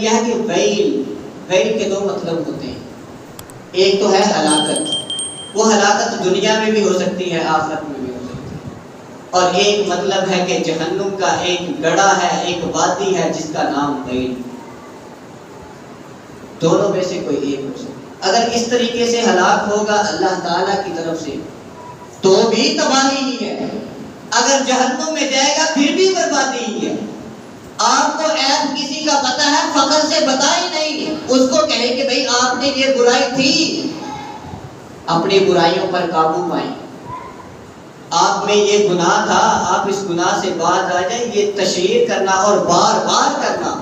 کیا ہے کہ ویل کے دو مطلب ہوتے ہیں. ایک تو ہے ہلاکت، وہ ہلاکت دنیا میں بھی ہو سکتی ہے، آخرت میں بھی ہو سکتی ہے. اور ایک مطلب ہے کہ جہنم کا ایک گڑھا ہے، ایک وادی ہے جس کا نام ویل. دونوں میں سے کوئی ایک ہو سکتا ہے. اگر اس طریقے سے ہلاک ہوگا اللہ تعالیٰ کی طرف سے تو بھی تباہی ہی ہے، اگر جہنم میں جائے گا پھر بھی بربادی ہی ہے. آپ کو عیب کسی کا پتہ ہے، فخر سے بتا ہی نہیں، اس کو کہیں کہ بھئی آپ نے یہ برائی تھی، اپنی برائیوں پر قابو پائیں. آپ میں یہ گناہ تھا، آپ اس گناہ سے باز آ جائیں. یہ تشہیر کرنا اور بار بار کرنا،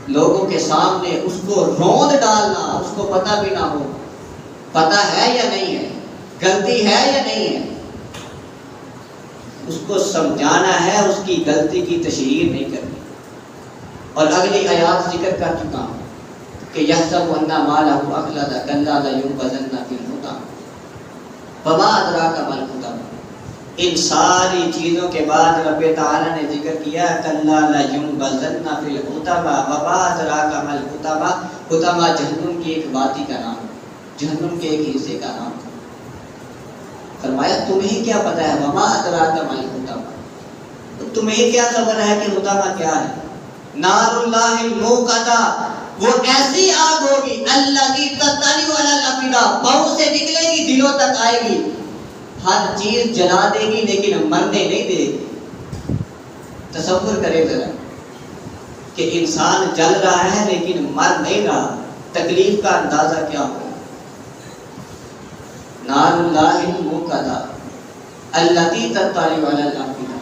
لوگوں کے سامنے اس کو روند ڈالنا، اس کو پتہ بھی نہ ہو پتہ ہے یا نہیں ہے، غلطی ہے یا نہیں ہے، اس کو سمجھانا ہے، اس کی غلطی کی تشہیر نہیں کرنی. اور اگلی آیات ذکر کر چکا ہوں کہ یحسب ان مالہ اخلد کلا لینبذن فی الحطمہ وما ادراک ما الحطمہ. ان ساری چیزوں کے بعد رب تعالیٰ نے ذکر کیا کلا لینبذن فی الحطمہ وما ادراک ما الحطمہ. حطمہ جہنم کی ایک وادی کا نام، جہنم کے ایک حصے کا نام. فرمایا تمہیں کیا پتہ ہے، وما ادراک ما الحطمہ، تمہیں کیا خبر ہے کہ حطمہ کیا ہے. نار اللہ الموقدہ، وہ ایسی آگ ہوگی الذی تطلع علی الافئدہ، پاؤں سے نکلے گی دلوں تک آئے گی، ہر چیز جلا دے گی لیکن مرنے نہیں دے گی. تصور کرے ذرا کہ انسان جل رہا ہے لیکن مر نہیں رہا، تکلیف کا اندازہ کیا ہوگا. نار اللہ الموقدہ الذی تطلع علی الافئدہ،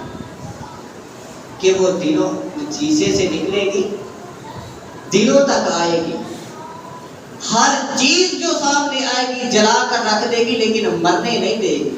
کہ وہ دلوں شیشے سے نکلے گی دلوں تک آئے گی، ہر چیز جو سامنے آئے گی جلا کر رکھ دے گی لیکن مرنے نہیں دے گی.